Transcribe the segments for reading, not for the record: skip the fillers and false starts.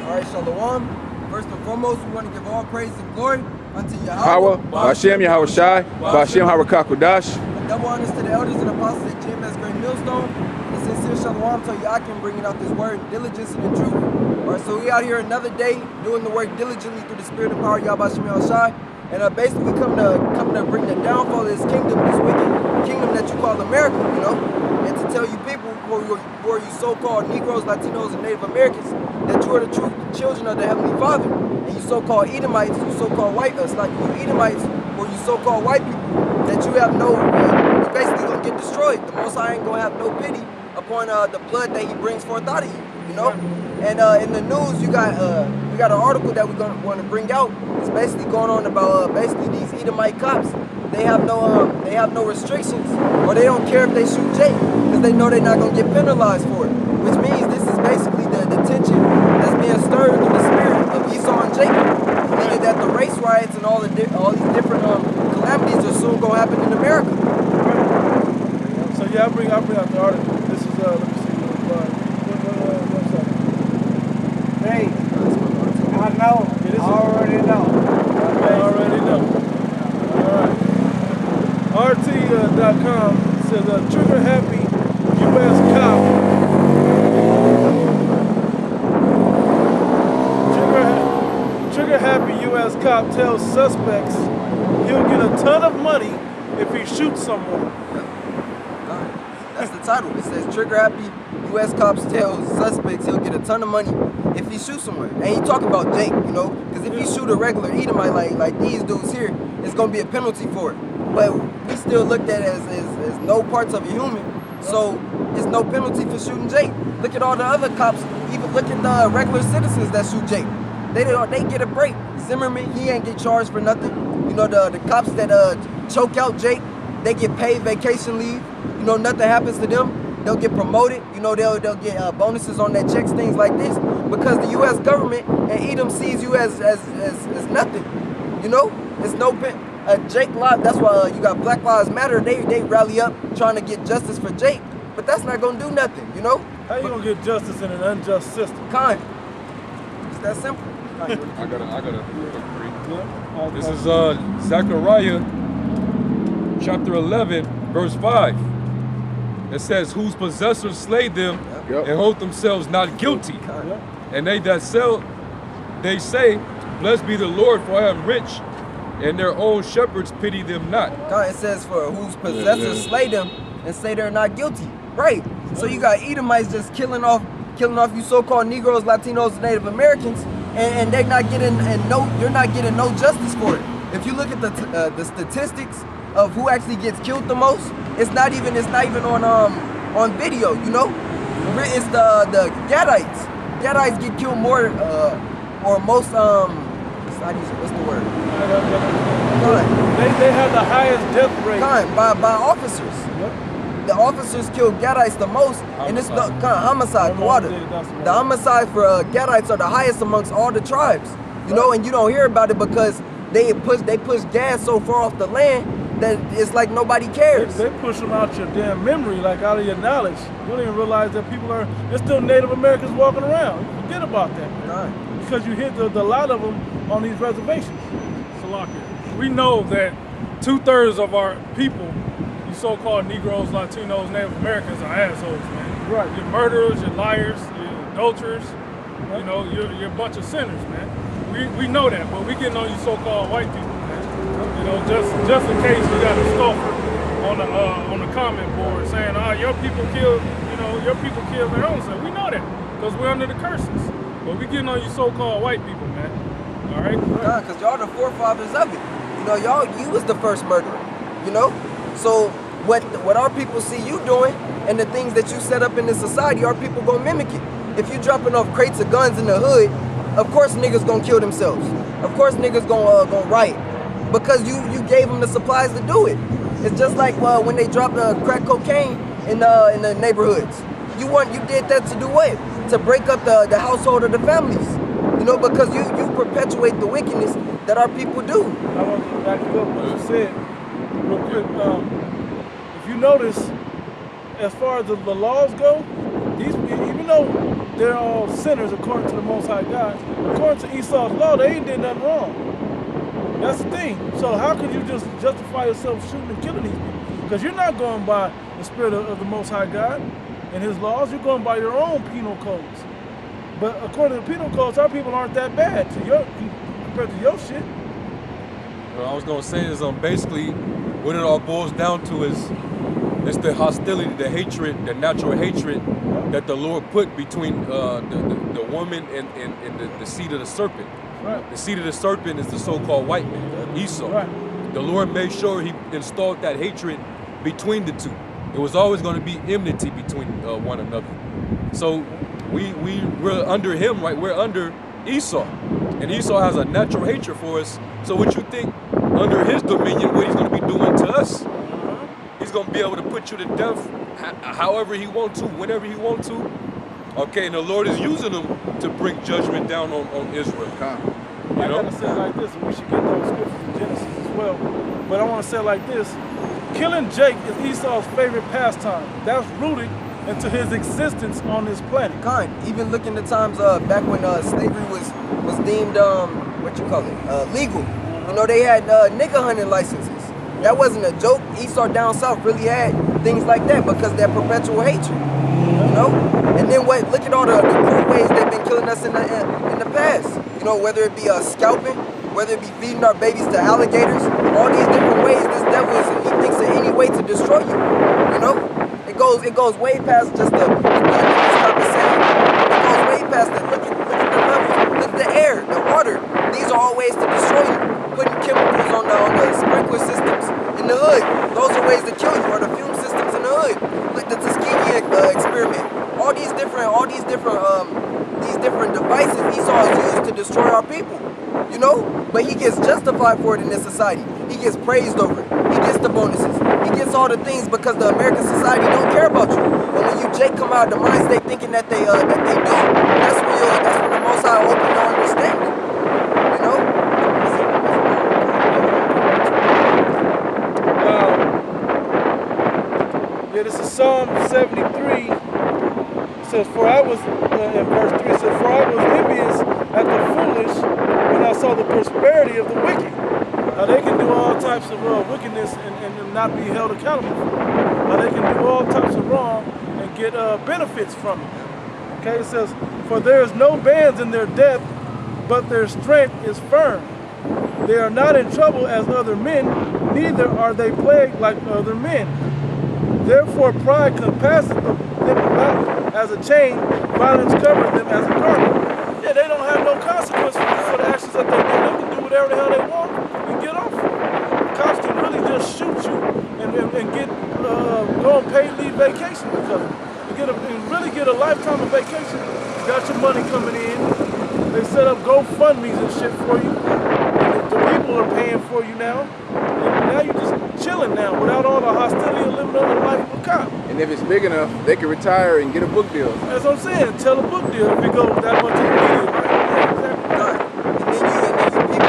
Alright, Shalom. First and foremost, we want to give all praise and glory unto Yahweh, Ba'ashem Yahweh Shai, Ba'ashem Harakakudash. Double honors to the elders and apostles at GMS Great Millstone. And sincere Shalom to Yakim, bringing out this word in diligence and in truth. Alright, so we out here another day doing the work diligently through the spirit and power of Yahweh Yahweh Shai. And basically we come to bring the downfall of this kingdom, this wicked kingdom that you call America, you know? And to tell you people who are you so-called Negroes, Latinos, and Native Americans that you are the true children of the Heavenly Father. And you so-called Edomites, you so-called white, like you Edomites, or you so-called white people, that you have no, you're basically going to get destroyed. The Most High ain't going to have no pity upon the blood that he brings forth out of you, you know? And in the news, we got an article that we're going to want to bring out. It's basically going on about basically these Edomite cops. They have no restrictions, or they don't care if they shoot Jake, because they know they're not going to get penalized for it. Which means this is basically the tension that's being stirred through the spirit of Esau and Jacob. Meaning that the race riots and all these different calamities are soon going to happen in America. So yeah, I'll bring out the article. This is let me see what website. Hey, I know. I already know. I already know. All right. RT.com says trigger happy U.S. cop. Trigger happy U.S. cop tells suspects he'll get a ton of money if he shoots someone. That's the title. It says trigger happy U.S. cops tell suspects he'll get a ton of money if he shoots someone. And he talking about Jake, you know, because if he shoot a regular Edomite like these dudes here, it's gonna be a penalty for it. But we still looked at it as no parts of a human, so it's no penalty for shooting Jake. Look at all the other cops. Even look at the regular citizens that shoot Jake. They get a break. Zimmerman, he ain't get charged for nothing. You know, the cops that choke out Jake, they get paid vacation leave. You know, nothing happens to them. They'll get promoted. You know, they'll get bonuses on their checks, things like this, because the U.S. government and Edom sees you as nothing. You know, it's no Jake live. That's why you got Black Lives Matter. They rally up trying to get justice for Jake, but that's not gonna do nothing. You know? How you gonna get justice in an unjust system? Kind. It's that simple. I gotta agree. Yeah. This is Zechariah chapter 11, verse 5. It says, whose possessors slay them and hold themselves not guilty. And they that sell, they say, blessed be the Lord, for I am rich, and their own shepherds pity them not. It says for whose possessors slay them and say they're not guilty. Right. So you got Edomites just killing off you so-called Negroes, Latinos, and Native Americans, and they're not getting you're not getting no justice for it. If you look at the statistics of who actually gets killed the most, it's not even on video, you know? It's the Gadites. Gadites get killed more or most what's the word? They have the highest death rate. By officers. Yep. The officers kill Gadites the most, and it's the homicide. The homicide for Gadites are the highest amongst all the tribes. You know, and you don't hear about it because they push gas so far off the land that it's like nobody cares. They push them out your damn memory, like out of your knowledge. You don't even realize that there's still Native Americans walking around. You forget about that. Right. Because you hit the lot of them on these reservations. Salakia. We know that 2/3 of our people, you so-called Negroes, Latinos, Native Americans, are assholes, man. Right. You're murderers, you're liars, you're adulterers. You know, you're a bunch of sinners, man. We know that, but we getting on you so-called white people, man. You know, just in case we got a scoffer on the comment board saying, your people killed their own son. We know that because we're under the curses. But we getting on you so-called white people, man. All right? Because y'all the forefathers of it. You know, you was the first murderer. You know, so what our people see you doing and the things that you set up in this society, our people gonna mimic it. If you dropping off crates of guns in the hood, of course niggas gonna kill themselves. Of course niggas gonna riot because you gave them the supplies to do it. It's just like when they dropped crack cocaine in the neighborhoods. You did that to do what? To break up the household of the families. You know, because you perpetuate the wickedness that our people do. I want to back you up what you said real quick. If you notice, as far as the laws go, even though they're all sinners according to the Most High God. According to Esau's law, they ain't did nothing wrong. That's the thing. So how could you just justify yourself shooting and killing these people? Because you're not going by the spirit of the Most High God and his laws. You're going by your own penal codes. But according to the penal codes, our people aren't that bad compared to your shit. What I was gonna say is basically what it all boils down to is it's the hostility, the hatred, the natural hatred that the Lord put between the woman and the seed of the serpent. Right. The seed of the serpent is the so-called white man, Esau. Right. The Lord made sure he installed that hatred between the two. It was always going to be enmity between one another. So we're under him, right? We're under Esau. And Esau has a natural hatred for us. So what you think under his dominion, what he's going to be doing to us? He's going to be able to put you to death however he wants to, whenever he wants to. Okay, and the Lord is using them to bring judgment down on Israel. I gotta say it like this, and we should get those scriptures in Genesis as well. But I want to say it like this. Killing Jake is Esau's favorite pastime. That's rooted into his existence on this planet. Even looking at times back when slavery was deemed legal. You know, they had nigger hunting licenses. That wasn't a joke. Esau down south really had things like that because of that perpetual hatred. You know? And then look at all the cruel ways they've been killing us in the past. You know, whether it be scalping, whether it be feeding our babies to alligators, all these different ways this devil he thinks of any way to destroy you. You know? It goes way past just the compensation. It goes way past the look at the levels, look at the air, the water. These are all ways to destroy you. Putting chemicals on the sprinkler systems in the hood. Those are ways to kill you, or the fume systems in the hood. Like the Tuskegee experiment. All these different devices Esau has used to destroy our people. You know? But he gets justified for it in this society. He gets praised over it. He gets the bonuses. He gets all the things because the American society don't care about you. And when you Jake come out of the mind state thinking that they do, that's when the Most High open your understanding. You know? This is Psalm 73. It says, in verse 3, it says, for I was envious at the foolish when I saw the prosperity of the wicked. How they can do all types of wickedness and not be held accountable for it. How they can do all types of wrong and get benefits from it. Okay, it says, for there is no bands in their death, but their strength is firm. They are not in trouble as other men, neither are they plagued like other men. Therefore pride compasseth them about as a chain, violence covers them as a garment. Yeah, they don't have no consequence for the actions that they do. They can do whatever the hell they want and get off. Cops can really just shoot you and get go on paid leave vacation because of it. And really get a lifetime of vacation. You got your money coming in. They set up GoFundMe's and shit for you. And the people are paying for you now. And now you're just chilling now without all the hostility of living under the life of a cop. And if it's big enough, they can retire and get a book deal. That's what I'm saying. Tell a book deal if it goes that much in the media. Right? And then you people, you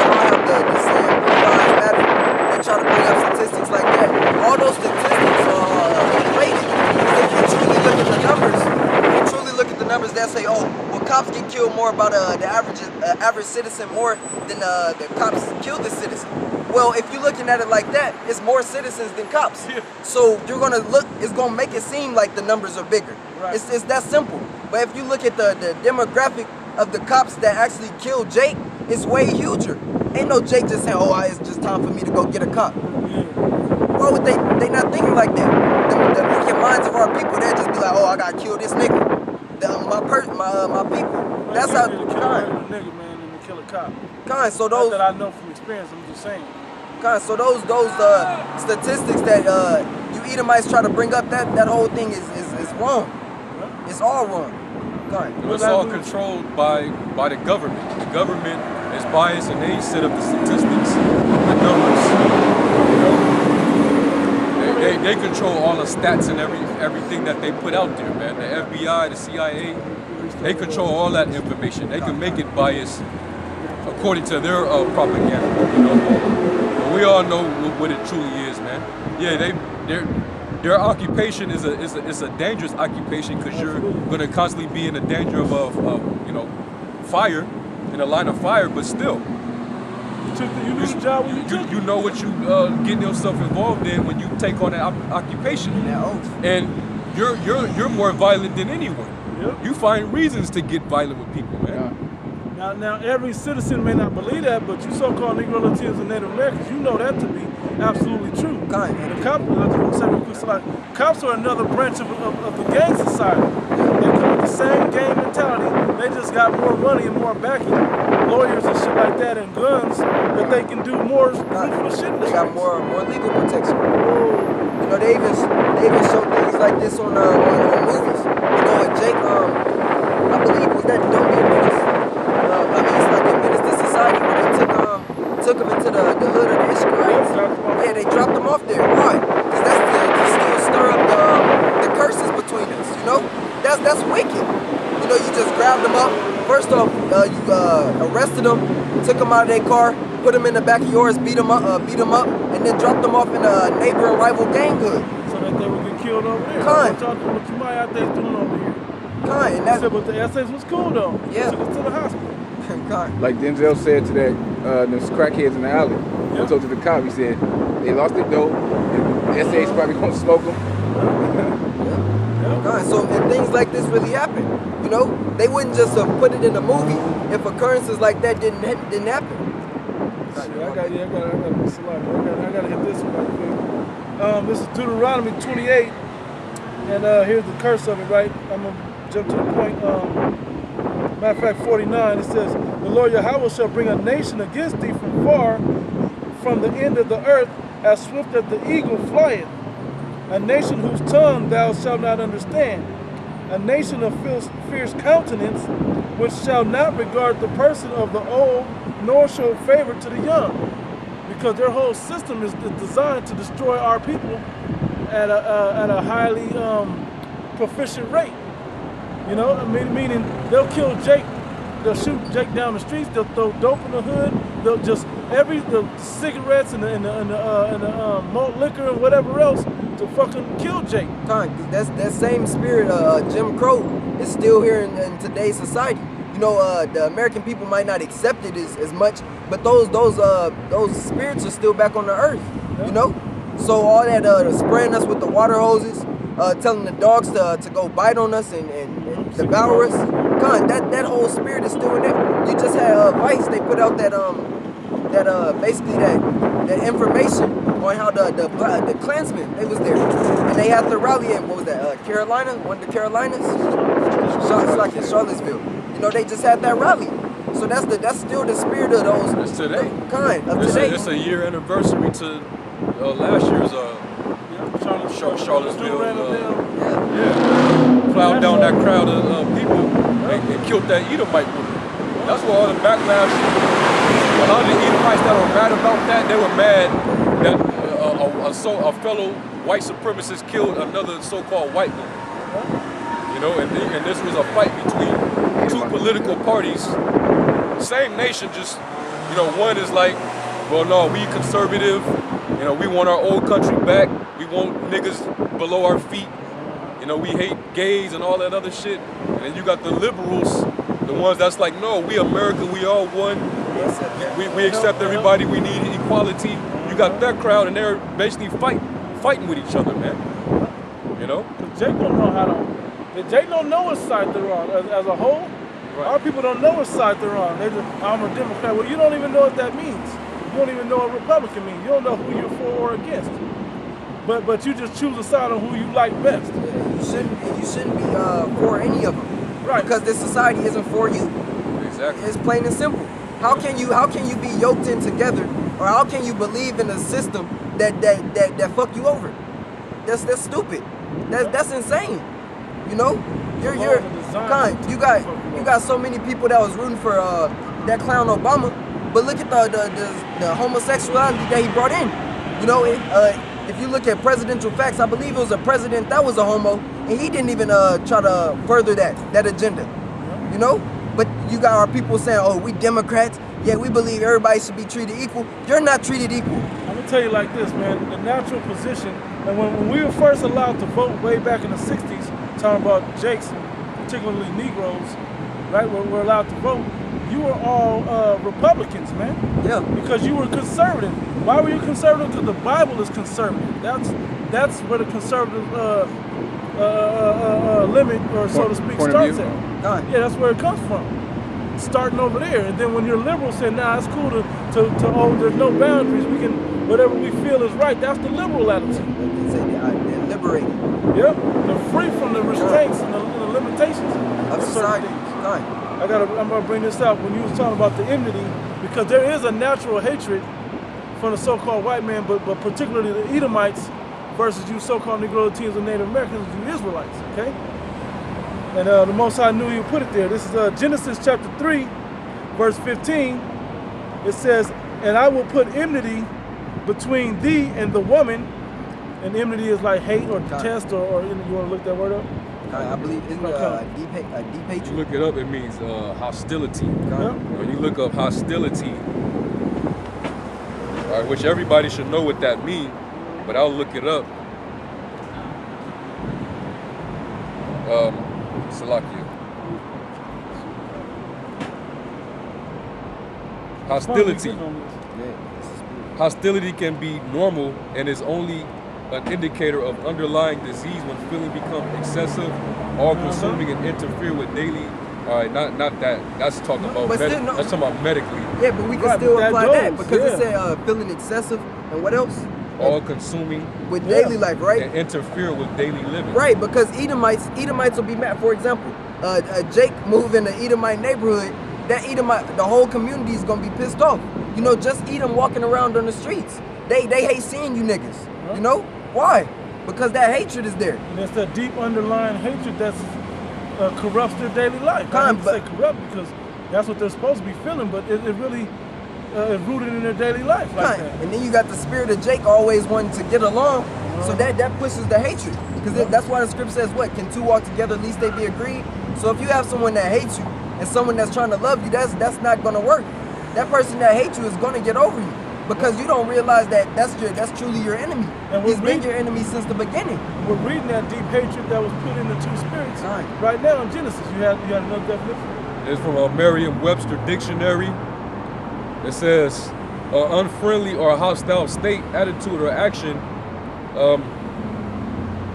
don't have the saying blue lives matter. They try to bring up statistics like that. All those statistics are inflated. If you truly look at the numbers, they'll say, oh, well, cops get killed more about the average citizen more than the cops kill the citizen. Well, if you're looking at it like that, it's more citizens than cops. Yeah. So you're gonna it's gonna make it seem like the numbers are bigger. Right. It's that simple. But if you look at the demographic of the cops that actually killed Jake, it's way huger. Ain't no Jake just saying, oh, it's just time for me to go get a cop. Why would they not thinking like that? The wicked minds of our people, they'll just be like, oh, I gotta kill this nigga. My people. That's how. Kill a nigga, man, and to kill a cop. So those. Not that I know from experience. I'm just saying. So those statistics that you Edomites try to bring up, that whole thing is wrong. Yeah. It's all wrong. It's all controlled by the government. The government is biased and they set up the statistics, the numbers. You know, they control all the stats and everything that they put out there, man. The FBI, the CIA, they control all that information. They can make it biased according to their propaganda. You know, but we all know what it truly is, man. Yeah, their occupation is a dangerous occupation because you're going to constantly be in the danger of you know, fire, in a line of fire. But still, You do the job when you took you know what you getting yourself involved in when you take on that occupation, and you're more violent than anyone. Yep. You find reasons to get violent with people, man. Now, every citizen may not believe that, but you so-called Negrility and Native Americans, you know that to be absolutely true. The cops are another branch of the gang society. They come with the same gang mentality. They just got more money and more backing, lawyers and shit like that, and guns that they can do more ruthless shit. They got more legal protection. You know, they even show things like this on movies. You know, and Jake, I believe was that Don't Be a Menace. I mean, it's like a menace to society where they took him into the hood of the Ishmaelites. Yeah, they dropped him off there. Why? Because that's to still stir up the curses between us. You know, that's wicked. You know, you just grabbed them up. First off, you arrested them, took them out of their car, put them in the back of yours, beat them up, and then dropped them off in a neighboring rival gang hood. So that they would get killed over there. What you might out there doing over here. And that's, but the essays was cool though. Yeah. Took us to the hospital. Like Denzel said to that, those crackheads in the alley. He told to the cop, he said, they lost their dope, the SA's probably gonna smoke them. So and things like this really happen. You know, they wouldn't just put it in a movie if occurrences like that didn't happen. I gotta hit this one right quick. This is Deuteronomy 28, and here's the curse of it, right? I'm gonna jump to the point. Matter of fact, 49, it says, the Lord Yahweh shall bring a nation against thee from far, from the end of the earth, as swift as the eagle flieth. A nation whose tongue thou shalt not understand. A nation of fierce countenance, which shall not regard the person of the old, nor show favor to the young. Because their whole system is designed to destroy our people at a highly proficient rate. You know, meaning they'll kill Jake, they'll shoot Jake down the streets, they'll throw dope in the hood, they'll just the cigarettes and the malt liquor and whatever else to fucking kill Jake. That same spirit, Jim Crow, is still here in today's society. You know, the American people might not accept it as much, but those spirits are still back on the earth. You know, so all that spraying us with the water hoses, telling the dogs to go bite on us and devour us. That whole spirit is still in there. You just had Vice. They put out that basically that information on how the Klansmen, they was there, and they had to rally in what was that Carolina, one of the Carolinas, it's like in Charlottesville. You know, they just had that rally. So that's still the spirit of those. It's today. Today. It's a year anniversary to last year's Charlottesville. Plowed down that crowd of people and killed that Edomite woman. That's where all the backlash. A lot of the Edomites that were mad about that, they were mad that a fellow white supremacist killed another so-called white woman. You know, and this was a fight between two political parties, same nation, just, you know, one is like, well, no, we conservative, you know, we want our old country back, we want niggas below our feet, you know, we hate gays and all that other shit, and then you got the liberals, the ones that's like, no, we America, we all one, we accept everybody, we need equality. You got that crowd and they're basically fighting with each other, man, you know? Jake don't know how to. Jake don't know what side they're on as a whole. Right. Our people don't know what side they're on. They just, I'm a Democrat. Well, you don't even know what that means. You don't even know what Republican means. You don't know who you're for or against. But you just choose a side on who you like best. You shouldn't be for any of them. Right. Because this society isn't for you. Exactly. It's plain and simple. How can you be yoked in together, or how can you believe in a system that fuck you over? That's stupid. That's insane. You know, you got so many people that was rooting for that clown Obama, but look at the homosexuality that he brought in. You know, if you look at presidential facts, I believe it was a president that was a homo, and he didn't even try to further that agenda. You know, but you got our people saying, oh, we Democrats, yeah, we believe everybody should be treated equal. You're not treated equal. I'm gonna tell you like this, man. The natural position, and when we were first allowed to vote way back in the '60s, talking about Jakes, particularly Negroes, right? When we're allowed to vote, you were all Republicans, man. Yeah. Because you were conservative. Why were you conservative? Because the Bible is conservative. That's where the conservative limit, or so to speak, starts at. Yeah, that's where it comes from. Starting over there, and then when you're liberal, saying, "Nah, it's cool to oh, there's no boundaries. We can whatever we feel is right." That's the liberal attitude. They say they're liberated. Yep, they're free from the restraints and the limitations Of society. I'm gonna bring this out when you was talking about the enmity, because there is a natural hatred from the so-called white man, but particularly the Edomites versus you so-called Negrotians and Native Americans, you Israelites. Okay. And the Most High knew He would put it there. This is Genesis chapter 3, verse 15. It says, "And I will put enmity between thee and the woman." And enmity is like hate or detest, or you want to look that word up? I believe it's deep hatred. You look it up, it means hostility. Yeah. When you look up hostility, all right, which everybody should know what that means, but I'll look it up. Salakia. Hostility. Hostility can be normal and is only an indicator of underlying disease when feeling become excessive, all-consuming, and interfere with daily. All right, not that. That's talking about. That's talking about medically. Yeah, but we can still apply that because it said feeling excessive and what else? All-consuming with daily life, right? And interfere with daily living. Right, because Edomites will be mad. For example, Jake moved in the Edomite neighborhood. That Edomite, the whole community is gonna be pissed off. You know, just Edom walking around on the streets. They hate seeing you niggas. You know why? Because that hatred is there. And it's that deep underlying hatred that's corrupts their daily life. I hate to say corrupt because that's what they're supposed to be feeling, but it really is rooted in their daily life. Like that. And then you got the spirit of Jake always wanting to get along, so that pushes the hatred. Because that's why the script says, what? Can two walk together, at least they be agreed? So if you have someone that hates you and someone that's trying to love you, that's not going to work. That person that hates you is going to get over you. Because you don't realize that that's truly your enemy. And he's been your enemy since the beginning. We're reading that deep hatred that was put in the two spirits right now in Genesis. You had another definition? It's from a Merriam-Webster dictionary. It says, unfriendly or hostile state, attitude, or action.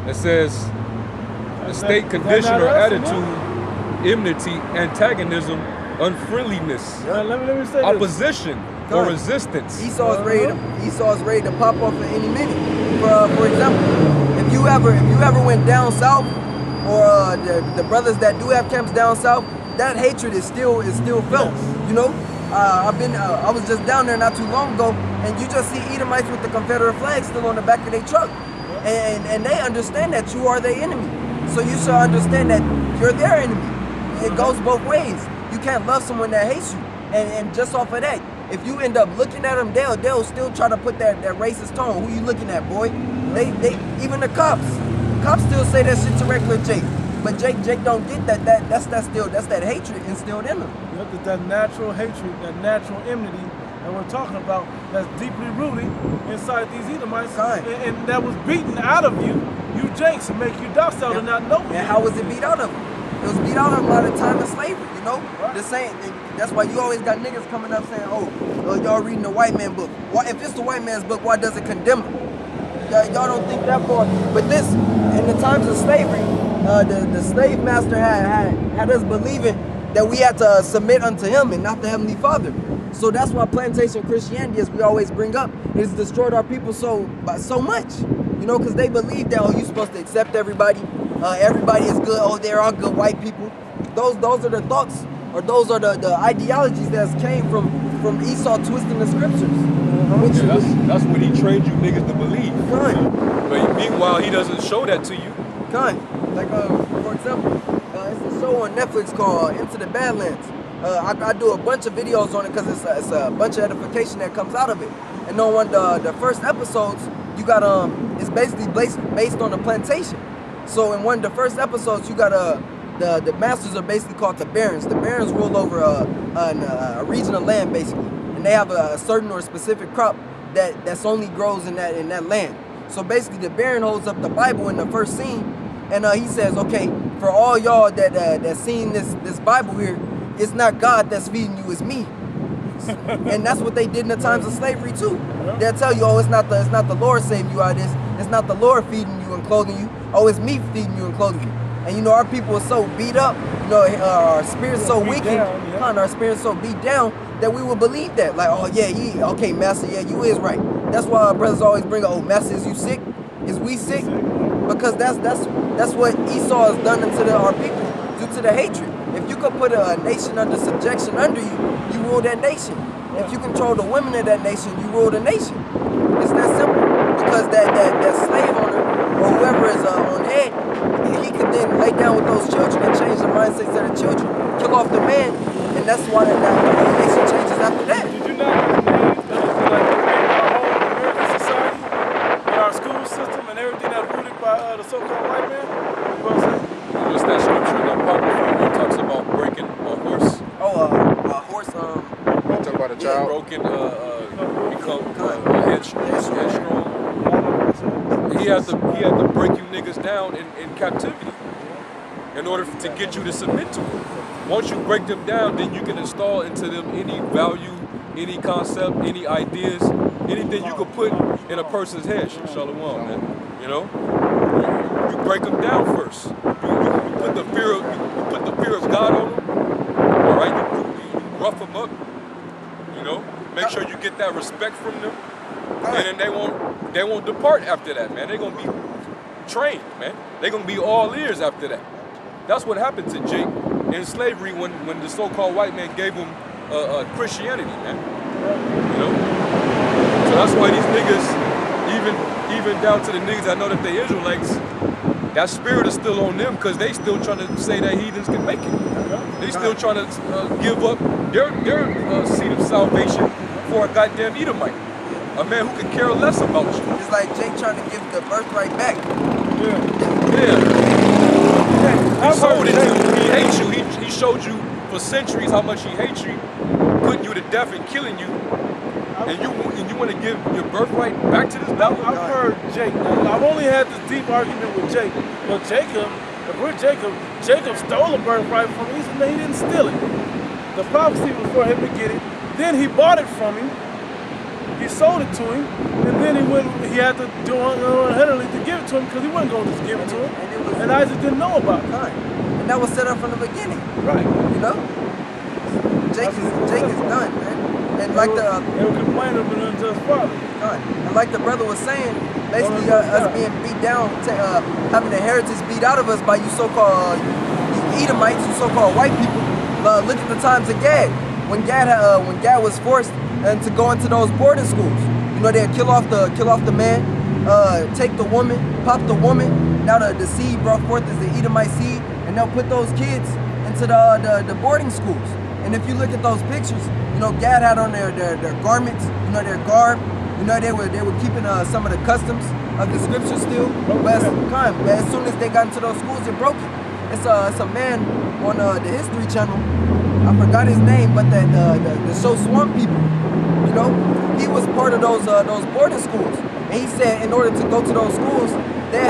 It says, the state, condition, or attitude, enmity, antagonism, unfriendliness, let me say opposition, or resistance. Esau's ready to pop off at any minute. For example, if you ever went down south, or the brothers that do have camps down south, that hatred is still felt. You know, I was just down there not too long ago, and you just see Edomites with the Confederate flag still on the back of their truck, and they understand that you are their enemy. So you should understand that you're their enemy. It goes both ways. You can't love someone that hates you, and just off of that, if you end up looking at them, they'll still try to put that racist tone. Who you looking at, boy? They even the cops still say that shit to regular Jake. But Jake don't get that. That's that hatred instilled in them. That natural hatred, that natural enmity that we're talking about, that's deeply rooted inside these Edomites, and that was beaten out of you Jakes, to make you docile and not know. And how was it beat out of them? It was beat out of them by the time of slavery. You know, the same. That's why you always got niggas coming up saying, "Oh, y'all reading the white man book. Why, if it's the white man's book, why does it condemn them?" Y'all don't think that far. But this, in the times of slavery, the slave master had us believing that we had to submit unto him and not the Heavenly Father. So that's why Plantation Christianity, as we always bring up, has destroyed our people so much. You know, because they believe that, oh, you're supposed to accept everybody. Everybody is good. Oh, they're all good white people. Those are the thoughts, or those are the ideologies that came from Esau twisting the scriptures. That's what he trained you niggas to believe. But meanwhile, he doesn't show that to you. Like, for example, it's a show on Netflix called Into the Badlands. I do a bunch of videos on it because it's a bunch of edification that comes out of it. And on one of the first episodes, you got it's basically based on the plantation. So in one of the first episodes, you got the masters are basically called the barons. The barons rule over a region of land basically, and they have a certain or specific crop that's only grows in that land. So basically, the baron holds up the Bible in the first scene, and he says, okay, for all y'all that seen this Bible here, it's not God that's feeding you, it's me. And that's what they did in the times of slavery too. They'll tell you, oh, it's not the Lord saving you out of this. It's not the Lord feeding you and clothing you. Oh, it's me feeding you and clothing you. And you know, our people are so beat up. You know, our spirit's so weakened. Our spirit's so beat down that we will believe that. Like, oh yeah, okay, master, yeah, you is right. That's why our brothers always bring up, oh, master, is you sick? Is we sick? Because that's what Esau has done unto our people due to the hatred. If you could put a nation under subjection under you, you rule that nation. If you control the women of that nation, you rule the nation. It's that simple. Because that slave owner or whoever is on head, he could then lay down with those children and change the mindsets of the children, kill off the man, and that's why the whole nation changes after that. Did you know like our whole American society and our school system and everything that's rooted by the so-called white man? What's that scripture in the Apocrypha where it talks about breaking a horse? Oh, a horse. You talk about a child. Broken, become headstrong. He had to break you niggas down in captivity in order to get you to submit to him. Once you break them down, then you can install into them any value, any concept, any ideas, anything you could put in a person's head. Shalom, man. You know, you break them down first. You put the fear of God on them. All right, you rough them up. You know, make sure you get that respect from them, and then they won't depart after that, man. They're gonna be trained, man. They're gonna be all ears after that. That's what happened to Jake in slavery when the so-called white man gave him Christianity, man. You know, so that's why these niggas, even down to the niggas I know that they Israelites, that spirit is still on them because they still trying to say that heathens can make it. They still trying to give up their seed of salvation for a goddamn Edomite. A man who could care less about you. It's like Jake trying to give the birthright back. Yeah. He sold it to you. He hates you. He showed you for centuries how much he hates you, putting you to death and killing you. And you want to give your birthright back to this devil? I've heard Jake. I've only had this deep argument with Jake. But if we're Jacob stole a birthright from him. He didn't steal it. The prophecy was for him to get it. Then he bought it from him. He sold it to him. And then he had to do unheadedly to give it to him because he wasn't going to just give it to him. And Isaac didn't know about it. Right. And that was set up from the beginning. Right. You know? Jake is done, man. And like they were complaining of an unjust father. And like the brother was saying, basically us being beat down, having the heritage beat out of us by you so-called you Edomites, you so-called white people. Look at the times of Gad. When Gad was forced to go into those boarding schools, you know, they'd kill off the man, take the woman, pop the woman. Now the seed brought forth is the Edomite seed, and they'll put those kids into the boarding schools. And if you look at those pictures, you know, Gad had on their garments, you know, their garb. You know, they were keeping some of the customs of the scripture still. But as soon as they got into those schools, they broke it. It's a man on the History Channel. I forgot his name, but the show Swamp People. You know, he was part of those boarding schools, and he said in order to go to those schools, they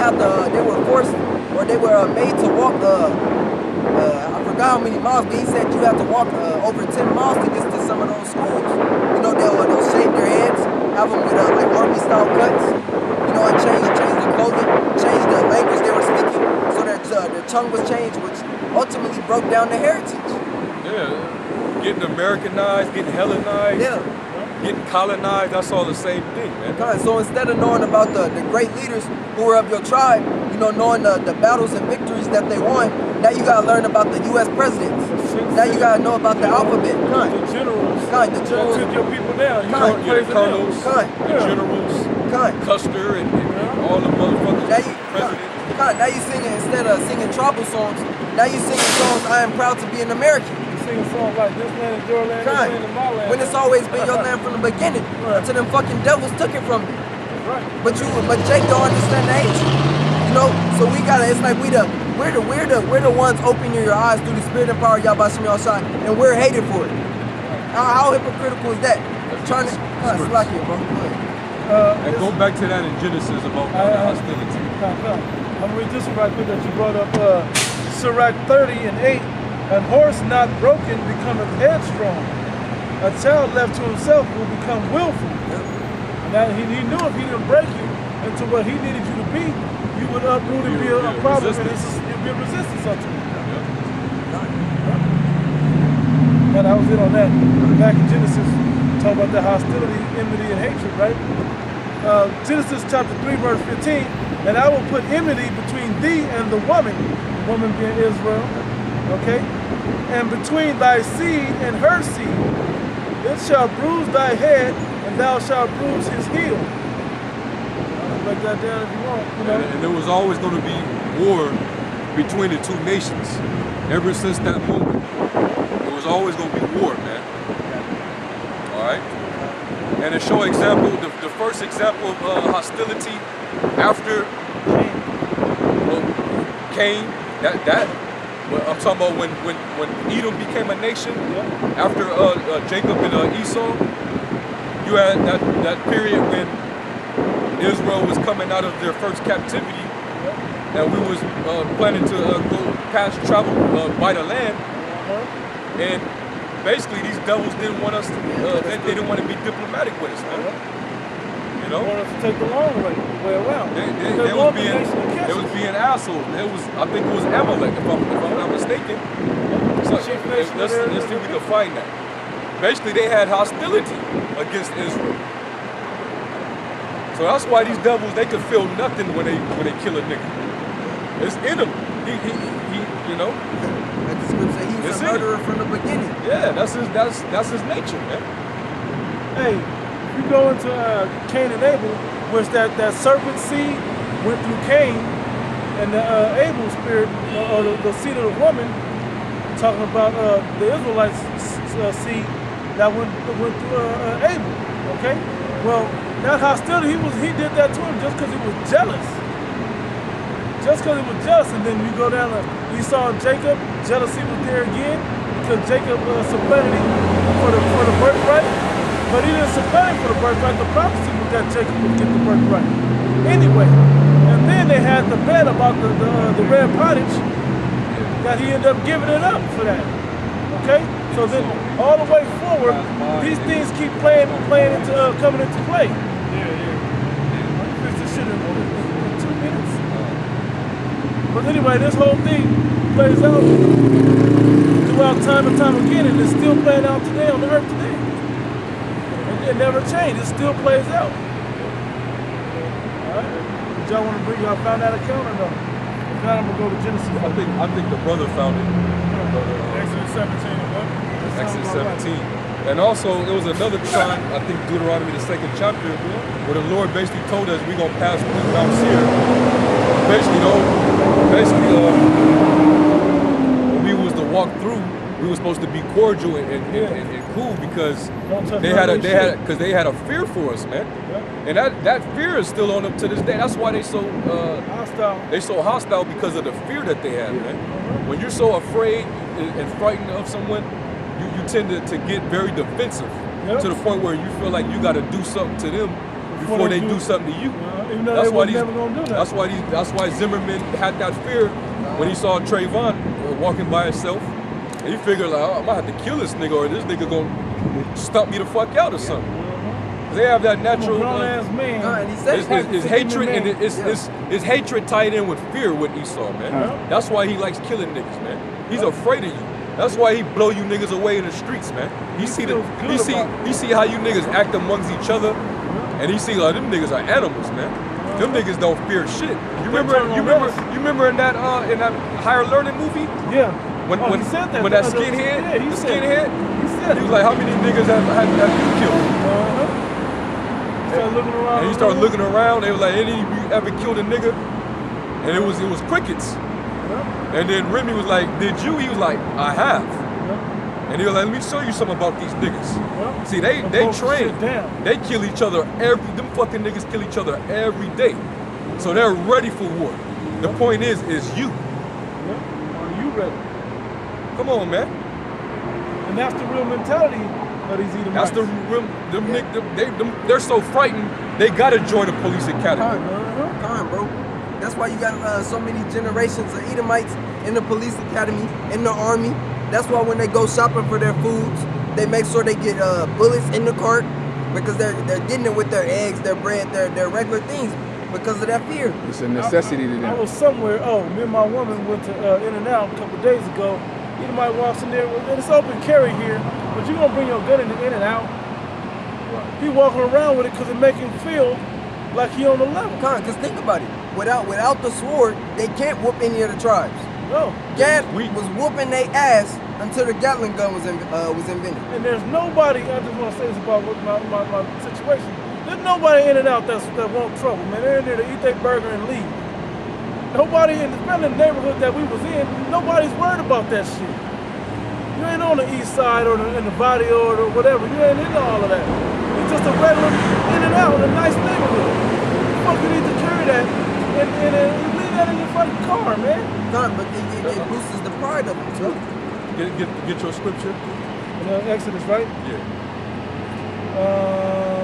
were forced or they were made to walk. I forgot how many miles, but he said you have to walk over 10 miles to get to some of those schools. You know, they'll shave their heads, have them with like army-style cuts, you know, and change the clothing, change the language they were speaking, so their tongue was changed, which ultimately broke down the heritage. Yeah, getting Americanized, getting Hellenized, getting colonized, that's all the same thing, man. So instead of knowing about the great leaders who were of your tribe, you know, knowing the battles and victories that they won, now you gotta learn about the U.S. presidents. Now you gotta know about the alphabet. The generals. The generals. That took your people down. The colonels, the generals, Custer, and all the motherfuckers. Now you singing, instead of singing tribal songs, now you singing songs, I am proud to be an American. You singing songs like this land is your land, this land is my land. When it's always been your land from the beginning, until them fucking devils took it from you. Right. But Jake don't understand the hatred. You know, so it's like we the we're the ones opening your eyes through the spirit and power of Yahweh Shem Yahshua, and we're hated for it. How hypocritical is that? Trying to slack it, bro. And go back to that in Genesis about hostility. I'm read this right quick that you brought up. Sirach 30:8. An horse not broken becometh headstrong. A child left to himself will become willful. And that he knew if he didn't break you into what he needed you to be, you would uproot and be a problem, and you'd be a resistance unto it. And I was in on that back in Genesis, talking about the hostility, enmity, and hatred, right? Genesis chapter 3, verse 15. And I will put enmity between thee and the woman being Israel, okay? And between thy seed and her seed, it shall bruise thy head, and thou shalt bruise his heel. Break that down if you want. You know? And there was always going to be war between the two nations. Ever since that moment, there was always going to be war, man. All right? And to show example, the first example of hostility after Cain, I'm talking about when Edom became a nation, after Jacob and Esau, you had that period when Israel was coming out of their first captivity, and we was planning to go travel by the land, and basically these devils didn't want us to, they didn't want to be diplomatic with us, man. You know? They wanted to take the long way around. They was being assholes. I think it was Amalek, if I'm not mistaken. So let's see if we can find that. Basically, they had hostility against Israel. So that's why these devils, they could feel nothing when they kill a nigga. It's in them. He you know. Like the script say, he was a murderer from the beginning. Yeah, that's his nature, man. Hey, if you go into Cain and Abel, which that serpent seed went through Cain, and the Abel spirit, or the seed of the woman, talking about the Israelites' seed that went through Abel. Okay, well, that hostility, he did that to him just because he was jealous. Just because he was jealous, and then you go down to Esau and Jacob, jealousy was there again because Jacob supplanted him for the birthright, but he didn't supplant him for the birthright. The prophecy was that Jacob would get the birthright. Anyway, and then they had the bet about the red pottage that he ended up giving it up for that. Okay, so then all the way forward, these things keep coming into play. Fix this shit in 2 minutes. But anyway, this whole thing plays out throughout time and time again, and it's still playing out today on the earth today. And it never changed. It still plays out. All right. Did y'all want to bring y'all found that account or no? If not, I'm gonna go to Genesis. I think the brother found it. Exodus 17 and what? Exodus 17. And also, it was another time, I think Deuteronomy, the 2nd chapter, where the Lord basically told us we're going to pass through Mount Seir. Basically, when we was to walk through, we were supposed to be cordial and cool because they had a fear for us, man. And that fear is still on them to this day. That's why they so hostile. They so hostile because of the fear that they have, man. When you're so afraid and frightened of someone, you tend to get very defensive to the point where you feel like you got to do something to them before they do something to you. That's why that's why Zimmerman had that fear when he saw Trayvon walking by himself. And he figured like, I'm gonna have to kill this nigga or this nigga gonna stump me the fuck out or something. They have that natural his hatred and his hatred tied in with fear with Esau, man. That's why he likes killing niggas, man. He's afraid of you. That's why he blow you niggas away in the streets, man. He see how you niggas act amongst each other, and he see like them niggas are animals, man. Them niggas don't fear shit. You remember in that Higher Learning movie? Yeah. When that skinhead, he was like, how many niggas have you killed? And he started looking around. They were like, any of you ever killed a nigga? And it was crickets. And then Remy was like, did you? He was like, I have. And he was like, let me show you something about these niggas. See, they train. They kill each other them fucking niggas kill each other every day. So they're ready for war. The point is you. ready. Come on, man. And that's the real mentality of these Edomites. That's the real. They're so frightened. They gotta join the police academy. Come on, bro. That's why you got so many generations of Edomites in the police academy, in the army. That's why when they go shopping for their foods, they make sure they get bullets in the cart because they're getting it with their eggs, their bread, their regular things because of that fear. It's a necessity to them. I was somewhere. Me and my woman went to In-N-Out a couple of days ago. Edomite walks in there, and it's open carry here, but you gonna bring your gun in In-N-Out. He walking around with it because it make him feel like he on the level. Because think about it. Without the sword, they can't whoop any of the tribes. No. Gad was whooping their ass until the Gatling gun was invented. And there's nobody, I just want to say this about my situation. There's nobody in and out that want trouble, man. They're in there to eat their burger and leave. Nobody, especially in the neighborhood that we was in, nobody's worried about that shit. You ain't on the east side or in the barrio or whatever. You ain't into all of that. It's just a regular in and out in a nice neighborhood. Fuck, you need to carry that and leave that in your fucking car, man. God, but it boosts the pride of them too. Get your scripture. Exodus, right? Yeah.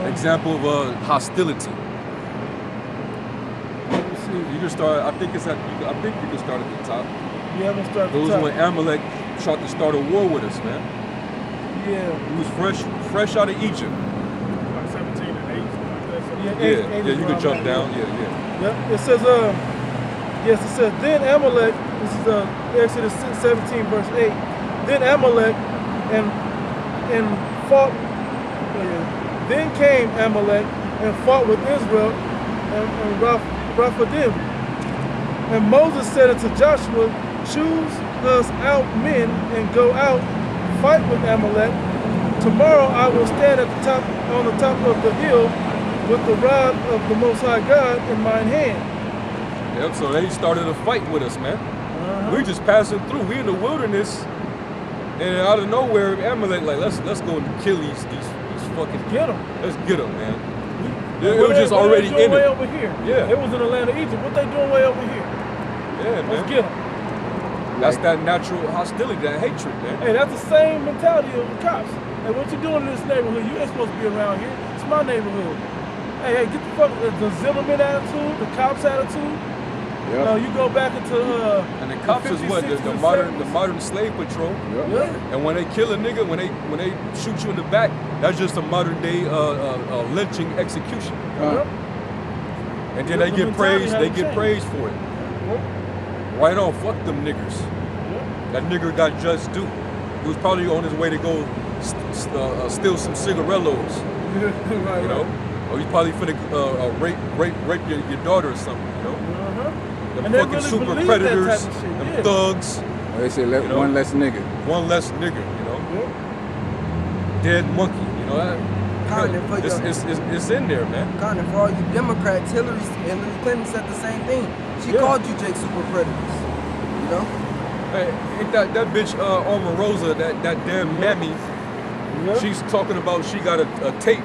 Example of hostility. Let's see. You can start. I think you can start at the top. Yeah, I'm gonna start at the Those top. when Amalek tried to start a war with us, man. Yeah. He was fresh out of Egypt. Like 17 and 8. Yeah, You can jump down. Yeah. Yep. It says, yes, it says, then Amalek, this is Exodus 17, verse 8. Then Amalek and fought, then came Amalek and fought with Israel and Rephidim. And Moses said unto Joshua, choose us out men and go out, fight with Amalek. Tomorrow I will stand at on the top of the hill with the rod of the Most High God in mine hand. Yep. So they started a fight with us, man. We just passing through. We in the wilderness, and out of nowhere, Amalek like let's go and kill these fucking. Get them. Let's get them, man. It was just already in way it. over here. Yeah. It was in the land of Egypt. What they doing way over here? Yeah, man. Let's get them. That's that natural hostility, that hatred, man. Hey, that's the same mentality of the cops. Hey, what you doing in this neighborhood? You ain't supposed to be around here. It's my neighborhood. Hey, get the fuck the Zimmerman attitude, the cops attitude. Yep. You go back into and the cops is what the modern slave patrol. Yep. Yeah. And when they kill a nigga, when they shoot you in the back, that's just a modern day lynching execution. And then they get praised. They get praised for it. Right on. Fuck them niggers. That nigger got just due. He was probably on his way to go steal some cigarillos. You know, or he's probably finna rape your daughter or something. You know. Them fucking really super believe predators, that type of shit, them thugs. They say one less nigga. One less nigga, you know. Dead monkey, you know that. It's in there, man. Cotton, for all you Democrats, Hillary Clinton said the same thing. She called you Jake super predators. You know? Hey, ain't that bitch Omarosa, that damn mammy, she's talking about she got a tape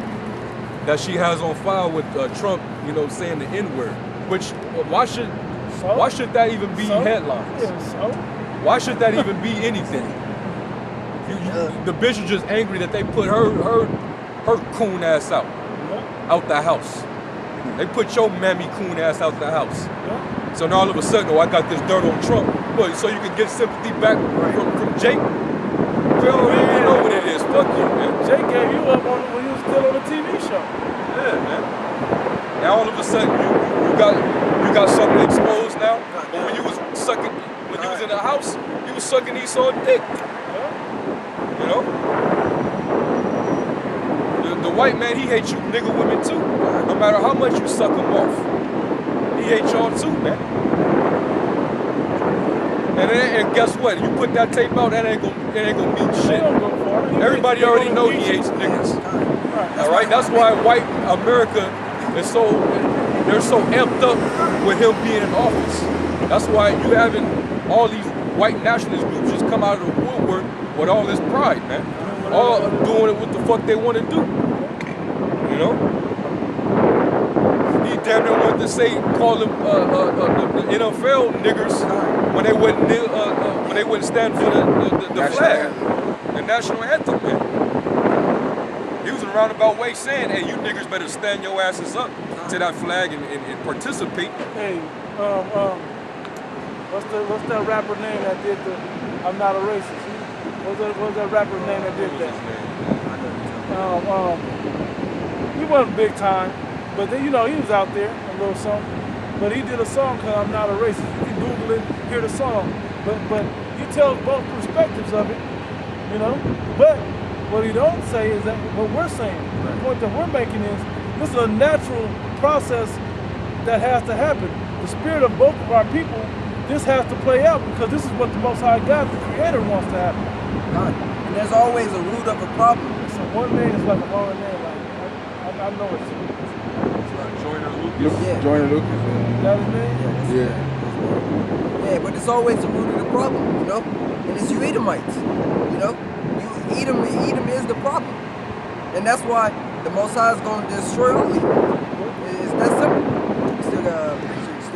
that she has on file with Trump, you know, saying the N-word. Which why should that even be headlines? Why should that even be anything? The bitch is just angry that they put her coon ass out the house. They put your mammy coon ass out the house. So now all of a sudden, I got this dirt on Trump. What, so you can get sympathy back from Jake? You know what it is. Fuck you, man. Jake gave you up when you was still on the TV show. Yeah, man. Now all of a sudden you got something exposed now. But when you was in the house, you was sucking Esau dick. You know? The white man, he hates you nigga women too. No matter how much you suck him off. He hates y'all too, man. And guess what? You put that tape out, it ain't gonna mean shit. Everybody already know he hates niggas. All right, that's why white America is they're so amped up with him being in office. That's why you having all these white nationalist groups just come out of the woodwork with all this pride, man. All doing it what the fuck they want to do. You know? He damn near wanted to call them the NFL niggers when they they wouldn't stand for the flag, the national anthem, man. He was in a roundabout way saying, hey, you niggers better stand your asses up to that flag and participate. Hey, what's that rapper name that did the I'm not a racist? What's that rapper name that did that? He wasn't big time, but then, you know, he was out there, a little something. But he did a song called I'm Not a Racist. You can Google it, hear the song. But he tells both perspectives of it, you know. But what he don't say is that what we're saying, the point that we're making is this is a natural process that has to happen. The spirit of both of our people, this has to play out because this is what the Most High God, the Creator, wants to happen. God. And there's always a root of a problem. So one name is like a wrong name. Like I know it's Joyner Lucas. Yeah. Joyner Lucas. that his name. Yeah. Yeah, but it's always the root of the problem, you know? And it's you Edomites, you know? Edom is the problem. And that's why the Most High is going to destroy all Edom. It's that simple. You still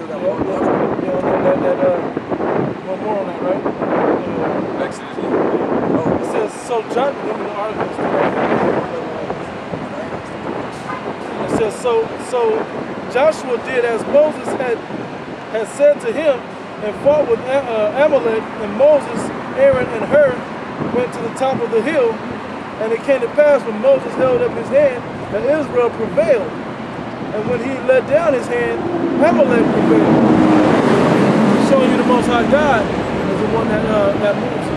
got one more. One more on that, right? Exodus. Oh, it says, so John, it says, so Joshua did as Moses had said to him and fought with Amalek, and Moses, Aaron, and Hur went to the top of the hill, and it came to pass when Moses held up his hand that Israel prevailed. And when he let down his hand, Amalek prevailed. Showing you the Most High God is the one that moves you.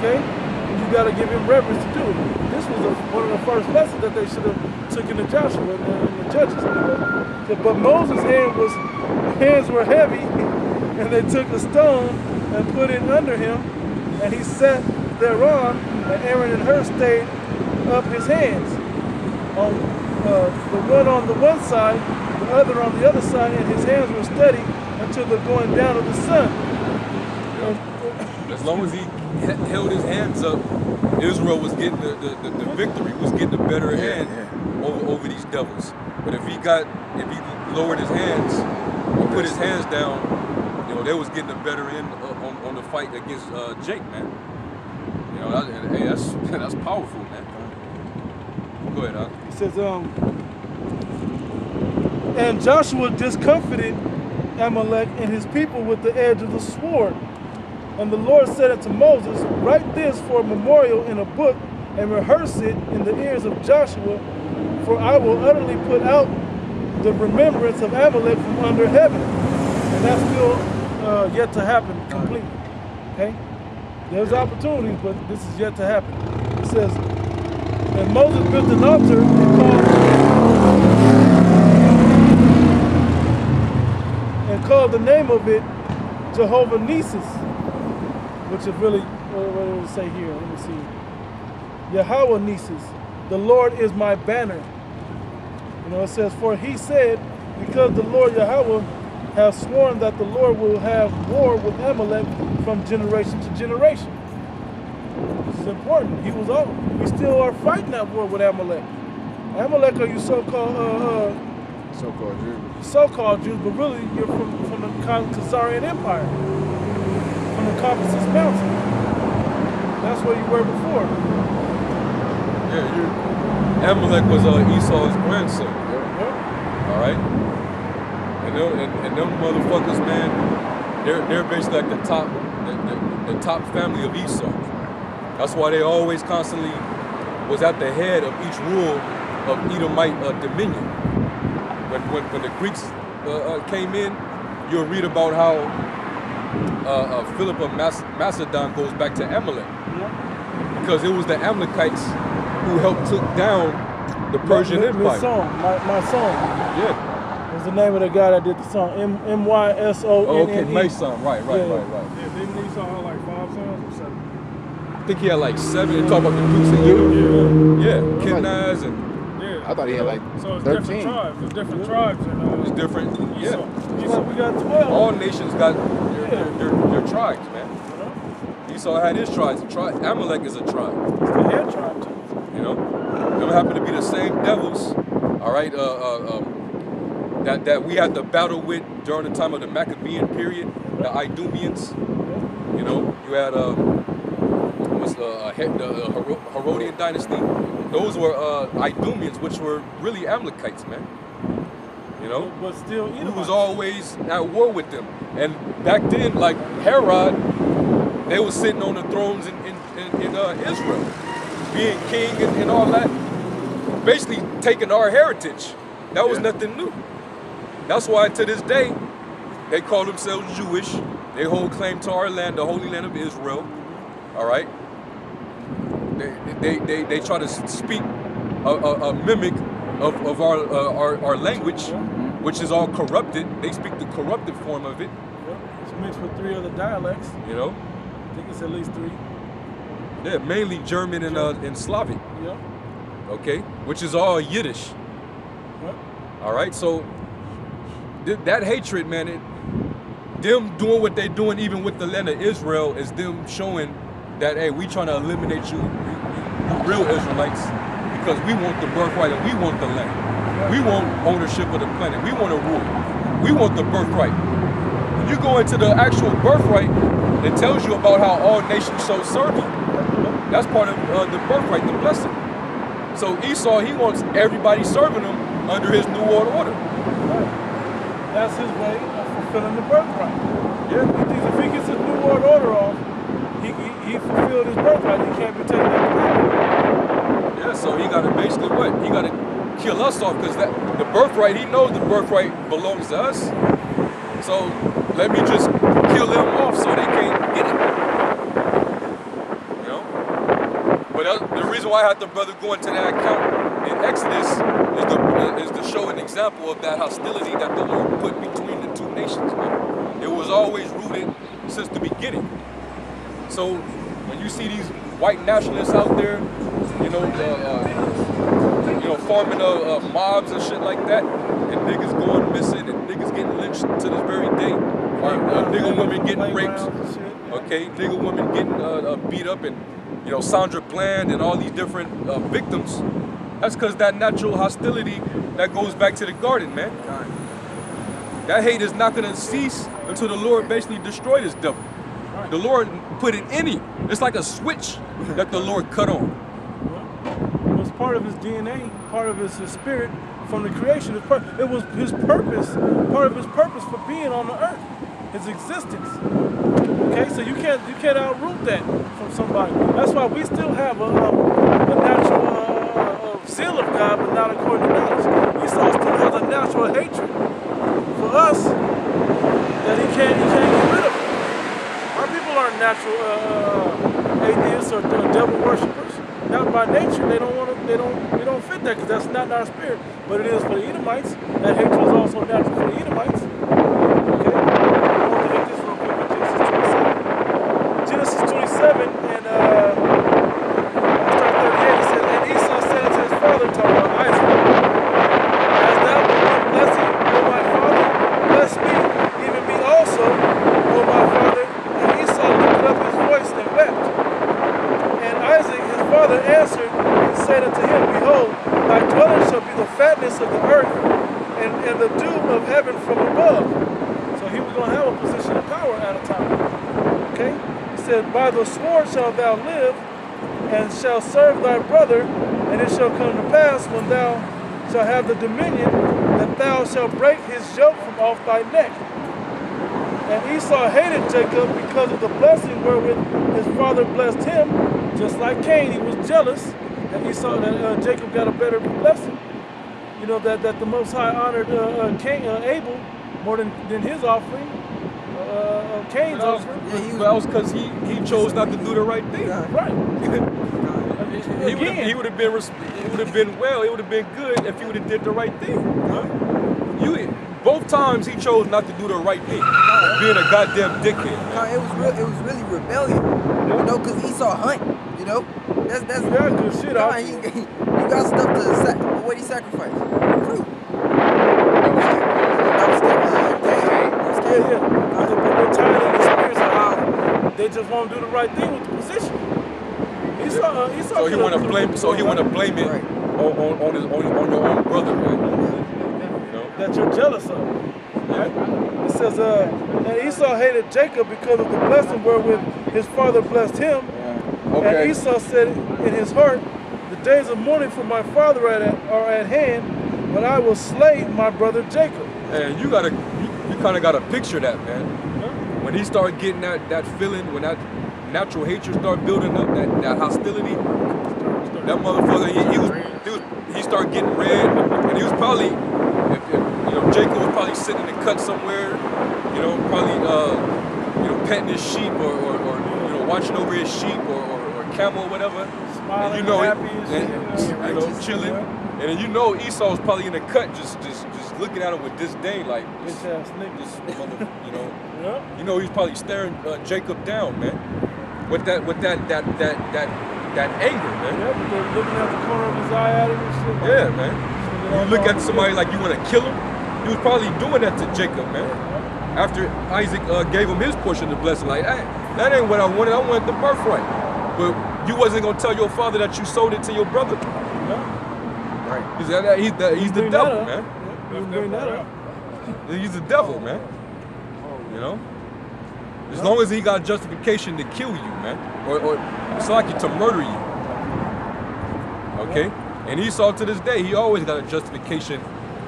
Okay? And you got to give him reverence to do it. This was one of the first lessons that they should have taken to Joshua and the judges. But Moses' hands were heavy, and they took a stone and put it under him, and he sat thereon, and Aaron and Hur stayed up his hands. The one on the one side, the other on the other side, and his hands were steady until the going down of the sun. As long as he held his hands up, Israel was getting the victory, was getting the better hand over these devils. But if he lowered his hands or put his hands down, you know, they was getting the better end on the fight against Jake, man. You know, that's powerful, man. Go ahead, Al. It says, and Joshua discomfited Amalek and his people with the edge of the sword. And the Lord said unto Moses, write this for a memorial in a book and rehearse it in the ears of Joshua, for I will utterly put out the remembrance of Amalek from under heaven. And that's still yet to happen completely. Okay? There's opportunities, but this is yet to happen. It says, and Moses built an altar and called the name of it Jehovah Nisis, which is really, what does it say here? Let me see. Yahweh Nisis, the Lord is my banner. You know, it says, for he said, because the Lord Yahweh has sworn that the Lord will have war with Amalek from generation to generation. This is important. We still are fighting that war with Amalek. Amalek are you so-called Jews, but really you're from the Khazarian Empire, from the Caucasus Mountain. That's where you were before. Yeah, Amalek was Esau's grandson. All right, and them motherfuckers, man, they're basically like the top family of Esau. That's why they always constantly was at the head of each rule of Edomite dominion. When the Greeks came in, you'll read about how Philip of Macedon goes back to Amalek, because it was the Amlikites who helped took down the Persian Empire. My song. Yeah. Was the name of the guy that did the song. M-Y-S-O-N-N-E. Oh, okay, my son. Right. Yeah, didn't Esau have like 5 sons or 7? I think he had like 7. They talk about the Dukes of Edom. Yeah, Kenaz and. Yeah. I thought he had like so it's 13. different tribes. There's different tribes. It's different. Yeah. Esau, we got 12. All nations got their tribes, man. Esau had his tribes. Amalek is a tribe. It's the head tribe too. You know, them happen to be the same devils. All right. That we had to battle with during the time of the Maccabean period, the Idumeans. You know, you had the Herodian dynasty. Those were Idumeans, which were really Amlikites, man. You know, but still, who was always at war with them. And back then, like Herod, they were sitting on the thrones in Israel, being king and all that, basically taking our heritage. That was nothing new. That's why to this day, they call themselves Jewish. They hold claim to our land, the Holy Land of Israel. All right. They try to speak a mimic of our language, which is all corrupted. They speak the corrupted form of it. It's mixed with 3 other dialects. You know. I think it's at least 3. Yeah, mainly German and Slavic. Yeah. Okay, which is all Yiddish. Yep. All right, so that hatred, man, them doing what they're doing, even with the land of Israel, is them showing that, hey, we trying to eliminate you real Israelites, because we want the birthright and we want the land. We want ownership of the planet. We want to rule. We want the birthright. When you go into the actual birthright, it tells you about how all nations shall serve you. That's part of the birthright, the blessing. So Esau, he wants everybody serving him under his New World Order. Right. That's his way of fulfilling the birthright. Yeah. He thinks if he gets his New World Order off, he fulfilled his birthright. He can't be taken out of power. Yeah, so he got to basically what? He got to kill us off, because the birthright, he knows the birthright belongs to us. So let me just kill them off so they can't get it. You know? But the reason why I had the brother go into that account in Exodus is to show an example of that hostility that the Lord put between the two nations, man. It was always rooted since the beginning. So when you see these white nationalists out there, forming mobs and shit like that, and niggas going missing and niggas getting lynched to this very day, or nigga women getting raped, okay, nigga women getting beat up, and Sandra Bland and all these different victims. That's because that natural hostility that goes back to the garden, man. That hate is not gonna cease until the Lord basically destroyed this devil. The Lord put it in him. It's like a switch that the Lord cut on. It was part of his DNA, part of his spirit from the creation. It was his purpose, part of his purpose for being on the earth, his existence. Okay, so you can't outroot that from somebody. That's why we still have a natural zeal of God, but not according to knowledge. Esau still has a natural hatred for us that he can't get rid of. Our people aren't natural atheists or devil worshippers. Not by nature, we don't fit that, because that's not our spirit. But it is for the Edomites. That hatred is also natural for the Edomites. Okay? I want to hit this real quick with Genesis 27 and start 38. It says, and Esau said unto his father, talking about Isaac, as thou wilt bless him, O my father, bless me, even me also, O my father. And Esau lifted up his voice and wept. And Isaac, his father, answered and said unto him, behold, thy dwelling shall be the fatness of the earth, and the dew of heaven from above. So he was going to have a position of power at a time. Okay? He said, by the sword shalt thou live, and shall serve thy brother, and it shall come to pass, when thou shalt have the dominion, that thou shalt break his yoke from off thy neck. And Esau hated Jacob because of the blessing wherewith his father blessed him. Just like Cain, he was jealous that Jacob got a better blessing. That the Most High honored Abel more than his offering, Cain's offering. Yeah, that was because he chose not to do the right thing. Right. It would have been good if he would have did the right thing. Both times he chose not to do the right thing, being a goddamn dickhead. It was really rebellion, because Esau hunt, That's good shit out he got stuff to what he sacrificed? Fruit. That was They're tired of the spirits of how they just want to do the right thing with the position. Esau so he want to blame it on your own brother, man. that you're jealous of. Right? It says, and Esau hated Jacob because of the blessing wherewith his father blessed him. Okay. And Esau said in his heart, the days of mourning for my father are at hand, but I will slay my brother Jacob. And you kind of gotta picture that, man. When he started getting that feeling, when that natural hatred started building up, that hostility, that motherfucker, he started getting red, and he was probably, Jacob was probably sitting in the cut somewhere, probably petting his sheep or watching over his sheep or camel or whatever. Smiling, and chilling. And then Esau was probably in the cut, just looking at him with disdain, like this mother, he's probably staring Jacob down, man, with that anger, man. Yeah, because looking at the corner of his eye at him and shit. Yeah, man. You look at somebody like you want to kill him. He was probably doing that to Jacob, man. After Isaac gave him his portion of the blessing, like, hey, that ain't what I wanted. I wanted the birthright. But you wasn't gonna tell your father that you sold it to your brother. Right. He's the devil, man. He's the devil, man. As long as he got justification to kill you, man, or it's like to murder you. Okay? And Esau to this day, he always got a justification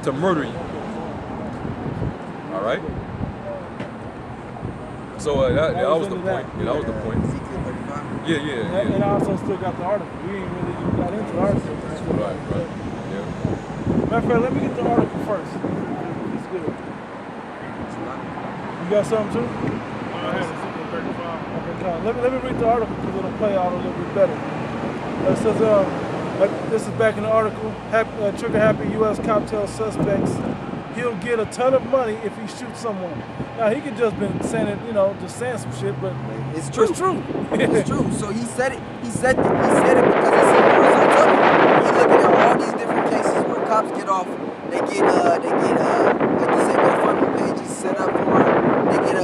to murder you. All right? So that was the point. Yeah, that was the point. Yeah. And I also still got the article. We ain't really even got into the article. Right. Yeah. Matter of fact, let me get the article first. It's good. You got something too? I have a 35. Okay, let me read the article because it'll play out a little bit better. It says, this is back in the article. Trigger happy U.S. cop tells suspects he'll get a ton of money if he shoots someone. Now he could just been saying it, just saying some shit, but it's true. It's true. It's true. So he said it. He said it because he seen the results of it. He's looking at all these different cases where cops get off. They get like you said, GoFundMe pages set up for it. They get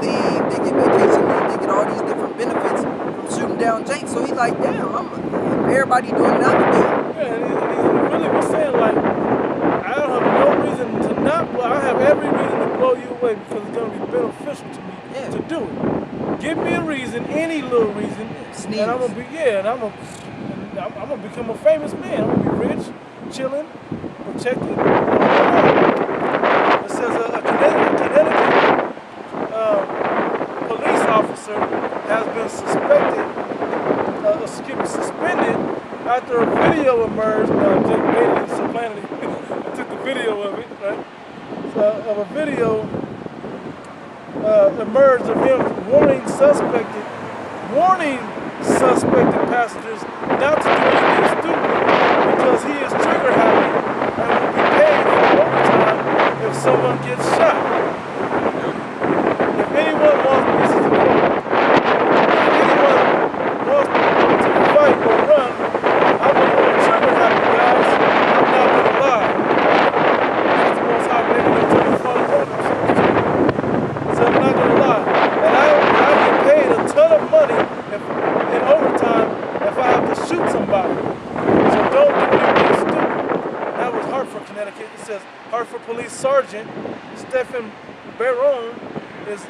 leave. They get vacation leave. They get all these different benefits from shooting down Jake. So he's like, damn, everybody doing it. I'm doing it. Yeah, and he really was saying like, I don't have no reason to not blow. I have every reason to blow you away because it's going to be beneficial to me to do it. Give me a reason, any little reason, Sneeze. and I'm gonna be I'm gonna become a famous man. I'm gonna be rich, chilling, protected. It says a Connecticut police officer has been suspended after a video emerged. Jake made it, supplanted it. I took the video of it, right? So, of a video emerged of him warning suspected passengers not to do anything stupid because he is trigger happy and will be paid for overtime if someone gets shot. If anyone wants to fight or run, I'm a little trigger happy, guys. I'm not gonna lie. That's the most high making it to the fun program. So I'm not gonna lie. And I get paid a ton of money in overtime if I have to shoot somebody. So don't do anything stupid. That was Hartford, Connecticut. It says Hartford Police Sergeant Stephen Barone is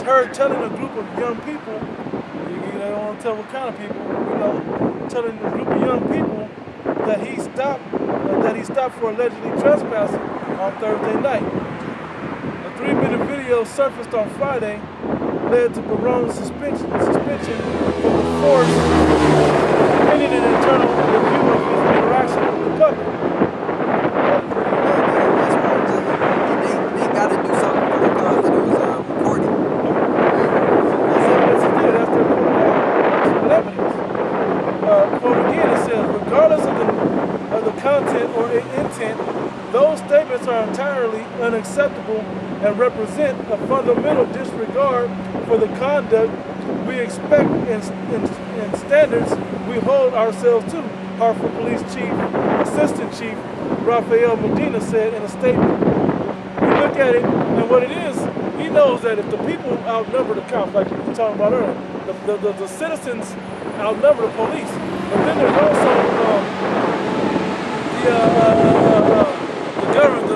heard telling a group of young people, they don't want to tell what kind of people, telling a group of young people that he stopped for allegedly trespassing on Thursday night. A 3-minute video surfaced on Friday led to Barone's suspension from the force, pending an internal review of his interaction with the public. They got to do something for the cause that it was recorded. That's their evidence. Quote again, it says, regardless of the content or intent, those statements are entirely unacceptable and represent a fundamental disregard for the conduct we expect and standards we hold ourselves to, Hartford Police Chief, Assistant Chief Rafael Medina said in a statement. You look at it, and what it is, he knows that if the people outnumber the cops, like you were talking about earlier, the citizens outnumber the police. But then there's also the government.